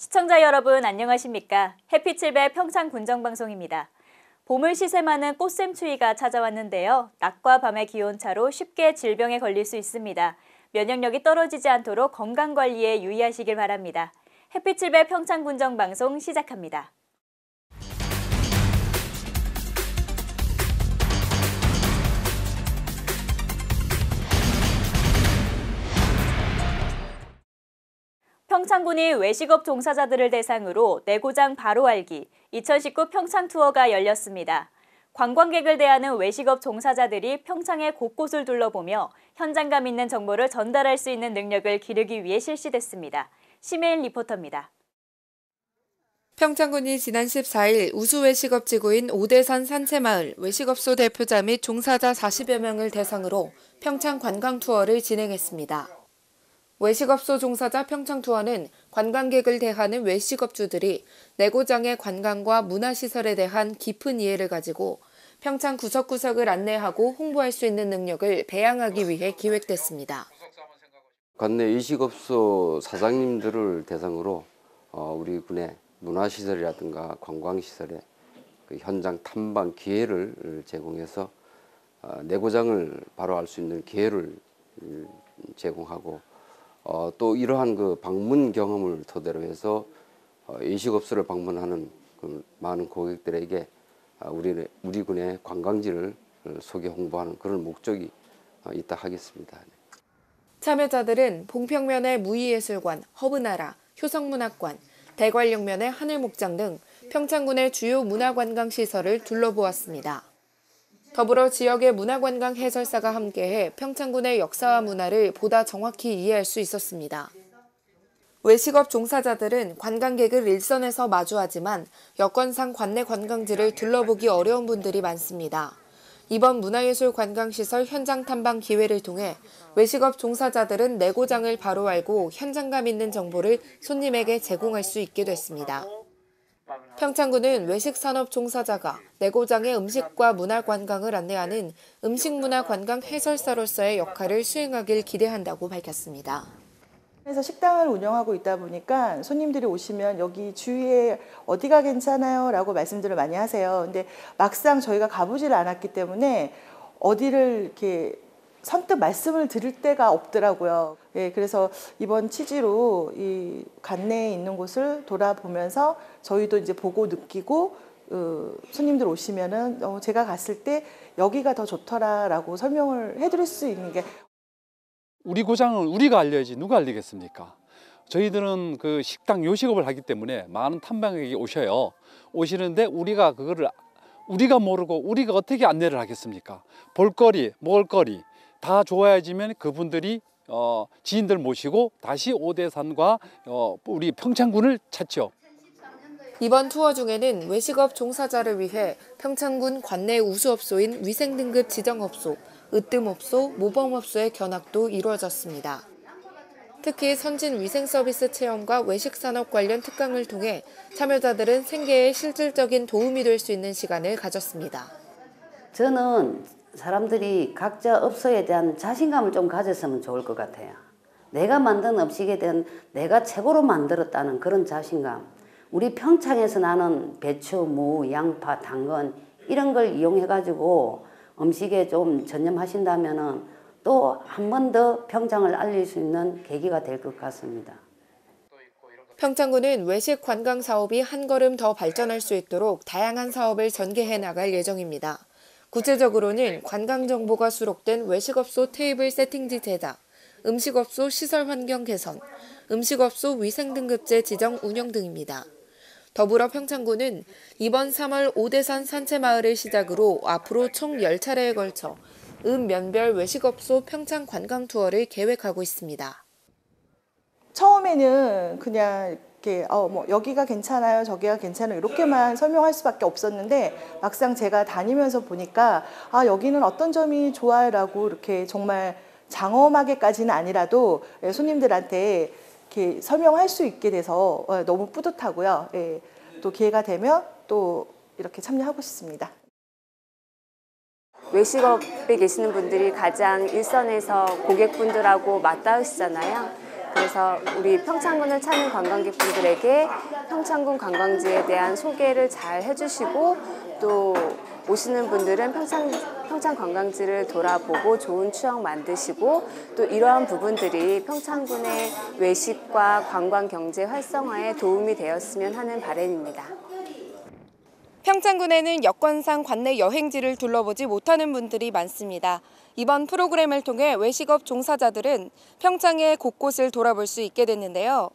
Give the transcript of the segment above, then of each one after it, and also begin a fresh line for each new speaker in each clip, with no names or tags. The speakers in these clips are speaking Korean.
시청자 여러분 안녕하십니까? 햇빛7배 평창군정방송입니다. 봄을 시샘하는 꽃샘추위가 찾아왔는데요. 낮과 밤의 기온차로 쉽게 질병에 걸릴 수 있습니다. 면역력이 떨어지지 않도록 건강관리에 유의하시길 바랍니다. 햇빛7배 평창군정방송 시작합니다. 평창군이 외식업 종사자들을 대상으로 내고장 바로 알기 2019 평창 투어가 열렸습니다. 관광객을 대하는 외식업 종사자들이 평창의 곳곳을 둘러보며 현장감 있는 정보를 전달할 수 있는 능력을 기르기 위해 실시됐습니다. 심혜인 리포터입니다.
평창군이 지난 14일 우수외식업 지구인 오대산 산채마을 외식업소 대표자 및 종사자 40여 명을 대상으로 평창 관광 투어를 진행했습니다. 외식업소 종사자 평창 투어는 관광객을 대하는 외식업주들이 내고장의 관광과 문화시설에 대한 깊은 이해를 가지고 평창 구석구석을 안내하고 홍보할 수 있는 능력을 배양하기 위해 기획됐습니다.
관내 외식업소 사장님들을 대상으로 우리 군의 문화시설이라든가 관광시설의 그 현장 탐방 기회를 제공해서 내고장을 바로 알 수 있는 기회를 제공하고 또 이러한 그 방문 경험을 토대로 해서 외식업소를 방문하는 그 많은 고객들에게 우리 군의 관광지를 소개 홍보하는 그런 목적이 있다 하겠습니다.
참여자들은 봉평면의 무의예술관, 허브나라, 효성문학관, 대관령면의 하늘목장 등 평창군의 주요 문화관광시설을 둘러보았습니다. 더불어 지역의 문화관광 해설사가 함께해 평창군의 역사와 문화를 보다 정확히 이해할 수 있었습니다. 외식업 종사자들은 관광객을 일선에서 마주하지만 여건상 관내 관광지를 둘러보기 어려운 분들이 많습니다. 이번 문화예술 관광시설 현장 탐방 기회를 통해 외식업 종사자들은 내고장을 바로 알고 현장감 있는 정보를 손님에게 제공할 수 있게 됐습니다. 평창군은 외식산업 종사자가 내고장의 음식과 문화관광을 안내하는 음식문화관광 해설사로서의 역할을 수행하길 기대한다고 밝혔습니다.
그래서 식당을 운영하고 있다 보니까 손님들이 오시면 여기 주위에 어디가 괜찮아요? 라고 말씀들을 많이 하세요. 근데 막상 저희가 가보질 않았기 때문에 어디를 이렇게 선뜻 말씀을 드릴 데가 없더라고요. 예, 그래서 이번 취지로 이 관내에 있는 곳을 돌아보면서 저희도 이제 보고 느끼고 손님들 오시면은 제가 갔을 때 여기가 더 좋더라라고 설명을 해드릴 수 있는 게
우리 고장은 우리가 알려야지 누가 알리겠습니까? 저희들은 그 식당 요식업을 하기 때문에 많은 탐방객이 오셔요. 오시는데 우리가 그거를 우리가 모르고 우리가 어떻게 안내를 하겠습니까? 볼거리, 먹을거리 다 좋아야지면 그분들이 지인들 모시고 다시 오대산과 우리 평창군을 찾죠.
이번 투어 중에는 외식업 종사자를 위해 평창군 관내 우수업소인 위생등급 지정업소, 으뜸업소, 모범업소의 견학도 이루어졌습니다. 특히 선진 위생서비스 체험과 외식산업 관련 특강을 통해 참여자들은 생계에 실질적인 도움이 될 수 있는 시간을 가졌습니다.
저는 사람들이 각자 업소에 대한 자신감을 좀 가졌으면 좋을 것 같아요. 내가 만든 음식에 대한 내가 최고로 만들었다는 그런 자신감. 우리 평창에서 나는 배추, 무, 양파, 당근 이런 걸 이용해가지고 음식에 좀 전념하신다면 또 한 번 더 평창을 알릴 수 있는 계기가 될 것 같습니다.
평창군은 외식 관광 사업이 한 걸음 더 발전할 수 있도록 다양한 사업을 전개해 나갈 예정입니다. 구체적으로는 관광 정보가 수록된 외식업소 테이블 세팅지 제작, 음식업소 시설 환경 개선, 음식업소 위생등급제 지정 운영 등입니다. 더불어 평창군은 이번 3월 오대산 산채마을을 시작으로 앞으로 총 10차례에 걸쳐 면별 외식업소 평창 관광 투어를 계획하고 있습니다.
처음에는 그냥 이렇게 뭐 여기가 괜찮아요, 저기가 괜찮아요 이렇게만 설명할 수밖에 없었는데 막상 제가 다니면서 보니까 여기는 어떤 점이 좋아요라고 이렇게 정말 장엄하게까지는 아니라도 손님들한테 이렇게 설명할 수 있게 돼서 너무 뿌듯하고요. 예, 또 기회가 되면 또 이렇게 참여하고 싶습니다.
외식업에 계시는 분들이 가장 일선에서 고객분들하고 맞닿으시잖아요. 그래서 우리 평창군을 찾는 관광객분들에게 평창군 관광지에 대한 소개를 잘 해주시고 또 오시는 분들은 평창 관광지를 돌아보고 좋은 추억 만드시고 또 이러한 부분들이 평창군의 외식과 관광 경제 활성화에 도움이 되었으면 하는 바람입니다.
평창군에는 여건상 관내 여행지를 둘러보지 못하는 분들이 많습니다. 이번 프로그램을 통해 외식업 종사자들은 평창의 곳곳을 돌아볼 수 있게 됐는데요.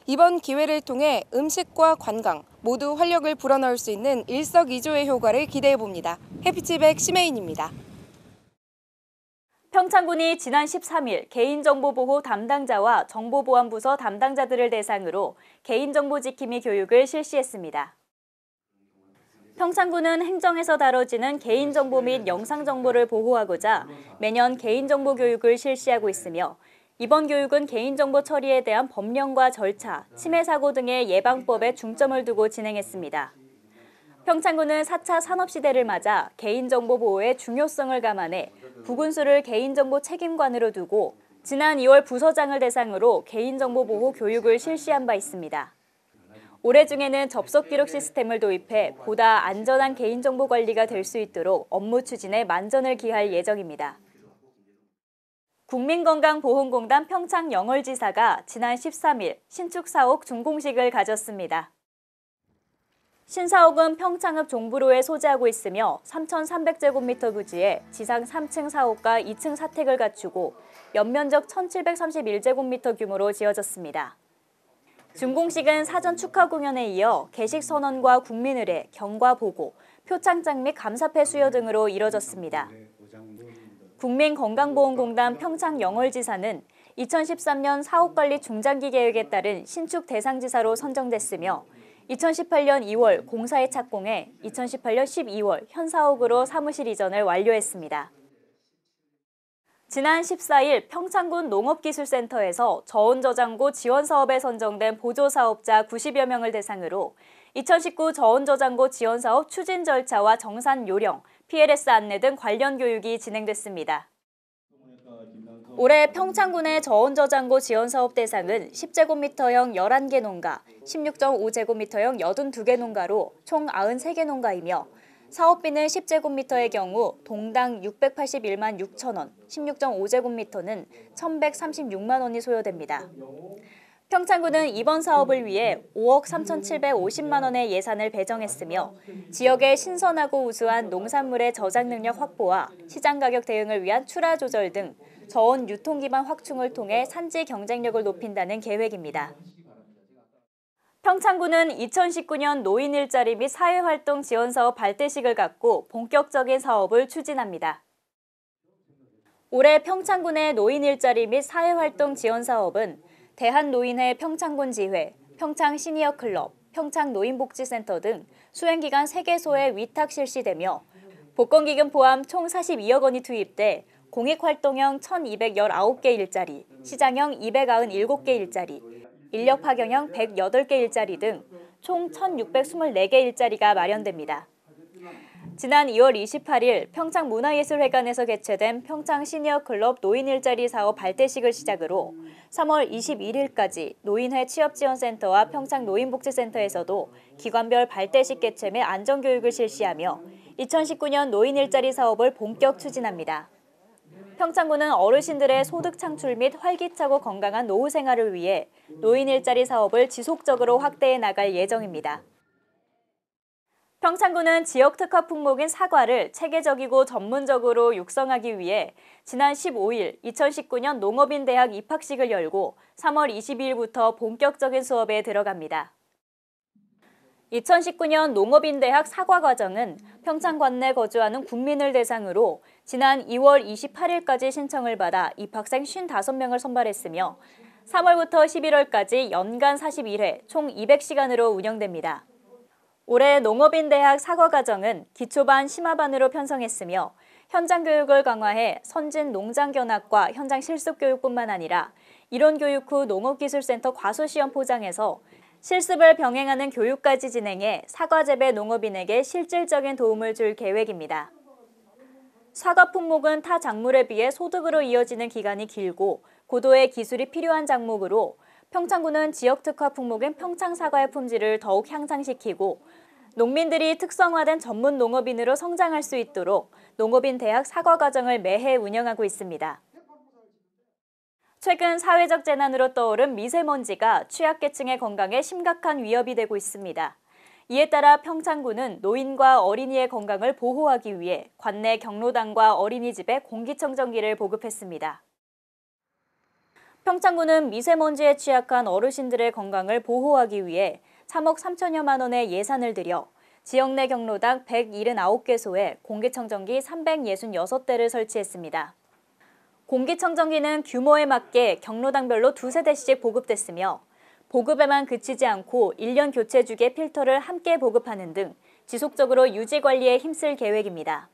이번 기회를 통해 음식과 관광 모두 활력을 불어넣을 수 있는 일석이조의 효과를 기대해봅니다. 해피칠백 심혜인입니다.
평창군이 지난 13일 개인정보보호 담당자와 정보보안부서 담당자들을 대상으로 개인정보 지킴이 교육을 실시했습니다. 평창군은 행정에서 다뤄지는 개인정보 및 영상정보를 보호하고자 매년 개인정보 교육을 실시하고 있으며 이번 교육은 개인정보 처리에 대한 법령과 절차, 침해 사고 등의 예방법에 중점을 두고 진행했습니다. 평창군은 4차 산업시대를 맞아 개인정보 보호의 중요성을 감안해 부군수를 개인정보 책임관으로 두고 지난 2월 부서장을 대상으로 개인정보 보호 교육을 실시한 바 있습니다. 올해 중에는 접속기록 시스템을 도입해 보다 안전한 개인정보 관리가 될 수 있도록 업무 추진에 만전을 기할 예정입니다. 국민건강보험공단 평창영월지사가 지난 13일 신축 사옥 준공식을 가졌습니다. 신사옥은 평창읍 종부로에 소재하고 있으며 3,300제곱미터 부지에 지상 3층 사옥과 2층 사택을 갖추고 연면적 1,731제곱미터 규모로 지어졌습니다. 준공식은 사전 축하 공연에 이어 개식 선언과 국민의례, 경과 보고, 표창장 및 감사패 수여 등으로 이뤄졌습니다. 국민건강보험공단 평창영월지사는 2013년 사옥관리 중장기 계획에 따른 신축 대상지사로 선정됐으며 2018년 2월 공사에 착공해 2018년 12월 현 사옥으로 사무실 이전을 완료했습니다. 지난 14일 평창군 농업기술센터에서 저온저장고 지원사업에 선정된 보조사업자 90여 명을 대상으로 2019 저온저장고 지원사업 추진 절차와 정산 요령, PLS 안내 등 관련 교육이 진행됐습니다. 올해 평창군의 저온저장고 지원사업 대상은 10제곱미터형 11개 농가, 16.5제곱미터형 82개 농가로 총 93개 농가이며 사업비는 10제곱미터의 경우 동당 681만 6천 원, 16.5제곱미터는 1,136만 원이 소요됩니다. 평창군은 이번 사업을 위해 5억 3,750만 원의 예산을 배정했으며 지역의 신선하고 우수한 농산물의 저장 능력 확보와 시장 가격 대응을 위한 출하 조절 등 저온 유통 기반 확충을 통해 산지 경쟁력을 높인다는 계획입니다. 평창군은 2019년 노인 일자리 및 사회활동 지원사업 발대식을 갖고 본격적인 사업을 추진합니다. 올해 평창군의 노인 일자리 및 사회활동 지원사업은 대한노인회 평창군 지회, 평창시니어클럽, 평창노인복지센터 등 수행기관 3개소에 위탁 실시되며 복권기금 포함 총 42억 원이 투입돼 공익활동형 1,219개 일자리, 시장형 297개 일자리, 인력 파견형 108개 일자리 등 총 1,624개 일자리가 마련됩니다. 지난 2월 28일 평창문화예술회관에서 개최된 평창시니어클럽 노인일자리 사업 발대식을 시작으로 3월 21일까지 노인회 취업지원센터와 평창노인복지센터에서도 기관별 발대식 개최 및 안전교육을 실시하며 2019년 노인일자리 사업을 본격 추진합니다. 평창군은 어르신들의 소득 창출 및 활기차고 건강한 노후 생활을 위해 노인 일자리 사업을 지속적으로 확대해 나갈 예정입니다. 평창군은 지역 특화 품목인 사과를 체계적이고 전문적으로 육성하기 위해 지난 15일 2019년 농업인대학 입학식을 열고 3월 22일부터 본격적인 수업에 들어갑니다. 2019년 농업인대학 사과과정은 평창 관내 거주하는 국민을 대상으로 지난 2월 28일까지 신청을 받아 입학생 55명을 선발했으며 3월부터 11월까지 연간 41회 총 200시간으로 운영됩니다. 올해 농업인대학 사과과정은 기초반, 심화반으로 편성했으며 현장 교육을 강화해 선진 농장 견학과 현장 실습 교육뿐만 아니라 이론 교육 후 농업기술센터 과수시험 포장에서 실습을 병행하는 교육까지 진행해 사과 재배 농업인에게 실질적인 도움을 줄 계획입니다. 사과 품목은 타 작물에 비해 소득으로 이어지는 기간이 길고 고도의 기술이 필요한 작목으로 평창군은 지역 특화 품목인 평창 사과의 품질을 더욱 향상시키고 농민들이 특성화된 전문 농업인으로 성장할 수 있도록 농업인 대학 사과 과정을 매해 운영하고 있습니다. 최근 사회적 재난으로 떠오른 미세먼지가 취약계층의 건강에 심각한 위협이 되고 있습니다. 이에 따라 평창군은 노인과 어린이의 건강을 보호하기 위해 관내 경로당과 어린이집에 공기청정기를 보급했습니다. 평창군은 미세먼지에 취약한 어르신들의 건강을 보호하기 위해 3억 3천여만 원의 예산을 들여 지역 내 경로당 179개소에 공기청정기 366대를 설치했습니다. 공기청정기는 규모에 맞게 경로당별로 2세대씩 보급됐으며 보급에만 그치지 않고 1년 교체 주기의 필터를 함께 보급하는 등 지속적으로 유지 관리에 힘쓸 계획입니다.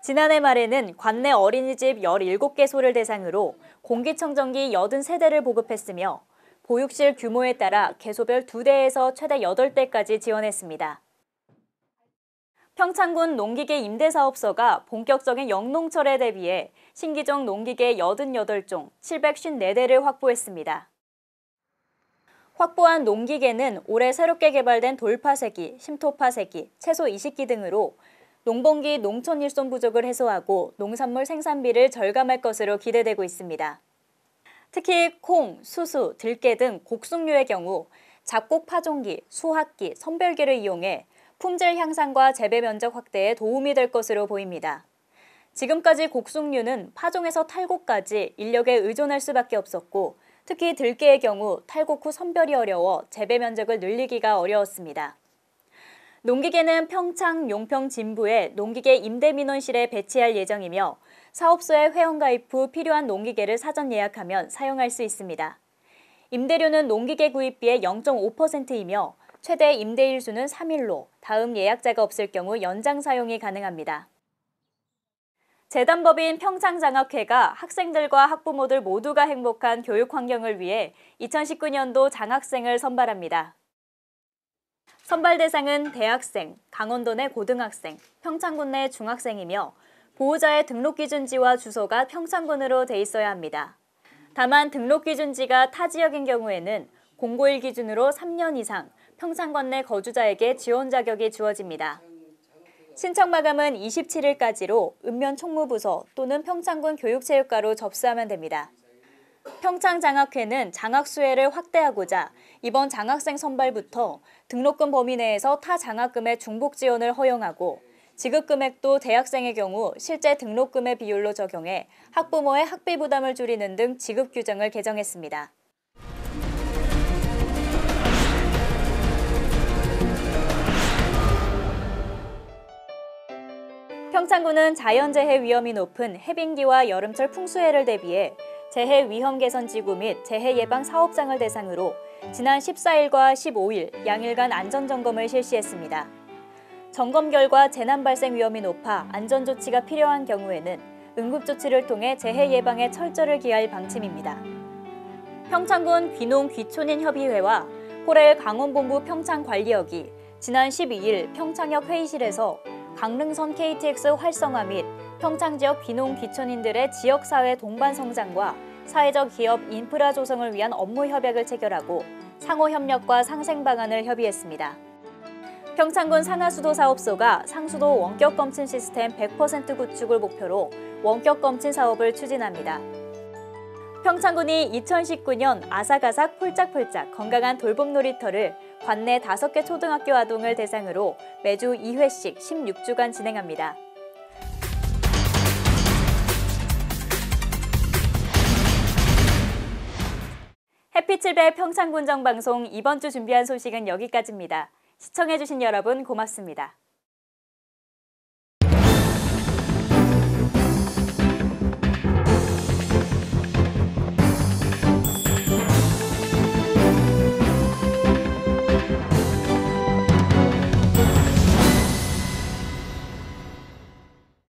지난해 말에는 관내 어린이집 17개소를 대상으로 공기청정기 83대를 보급했으며 보육실 규모에 따라 개소별 2대에서 최대 8대까지 지원했습니다. 평창군 농기계 임대사업소가 본격적인 영농철에 대비해 신기종 농기계 88종 754대를 확보했습니다. 확보한 농기계는 올해 새롭게 개발된 돌파세기, 심토파세기, 채소 이식기 등으로 농번기 농촌 일손 부족을 해소하고 농산물 생산비를 절감할 것으로 기대되고 있습니다. 특히 콩, 수수, 들깨 등 곡숙류의 경우 잡곡 파종기, 수확기, 선별기를 이용해 품질 향상과 재배 면적 확대에 도움이 될 것으로 보입니다. 지금까지 곡숙류는 파종에서 탈곡까지 인력에 의존할 수밖에 없었고 특히 들깨의 경우 탈곡 후 선별이 어려워 재배 면적을 늘리기가 어려웠습니다. 농기계는 평창, 용평, 진부에 농기계 임대민원실에 배치할 예정이며 사업소에 회원가입 후 필요한 농기계를 사전 예약하면 사용할 수 있습니다. 임대료는 농기계 구입비의 0.5%이며 최대 임대일 수는 3일로 다음 예약자가 없을 경우 연장 사용이 가능합니다. 재단법인 평창장학회가 학생들과 학부모들 모두가 행복한 교육 환경을 위해 2019년도 장학생을 선발합니다. 선발 대상은 대학생, 강원도 내 고등학생, 평창군 내 중학생이며 보호자의 등록기준지와 주소가 평창군으로 돼 있어야 합니다. 다만 등록기준지가 타 지역인 경우에는 공고1 기준으로 3년 이상 평창권 내 거주자에게 지원 자격이 주어집니다. 신청 마감은 27일까지로 읍면 총무부서 또는 평창군 교육체육과로 접수하면 됩니다. 평창장학회는 장학 수혜를 확대하고자 이번 장학생 선발부터 등록금 범위 내에서 타 장학금의 중복 지원을 허용하고 지급 금액도 대학생의 경우 실제 등록금의 비율로 적용해 학부모의 학비 부담을 줄이는 등 지급 규정을 개정했습니다. 평창군은 자연재해 위험이 높은 해빙기와 여름철 풍수해를 대비해 재해 위험 개선 지구 및 재해 예방 사업장을 대상으로 지난 14일과 15일 양일간 안전점검을 실시했습니다. 점검 결과 재난 발생 위험이 높아 안전조치가 필요한 경우에는 응급조치를 통해 재해 예방에 철저를 기할 방침입니다. 평창군 귀농 귀촌인 협의회와 코레일 강원본부 평창관리역이 지난 12일 평창역 회의실에서 강릉선 KTX 활성화 및 평창 지역 귀농 귀촌인들의 지역사회 동반 성장과 사회적 기업 인프라 조성을 위한 업무 협약을 체결하고 상호 협력과 상생 방안을 협의했습니다. 평창군 상하수도 사업소가 상수도 원격 검침 시스템 100% 구축을 목표로 원격 검침 사업을 추진합니다. 평창군이 2019년 아삭아삭 폴짝폴짝 건강한 돌봄 놀이터를 관내 5개 초등학교 아동을 대상으로 매주 2회씩 16주간 진행합니다. 해피칠배 평창군정방송 이번 주 준비한 소식은 여기까지입니다. 시청해주신 여러분 고맙습니다.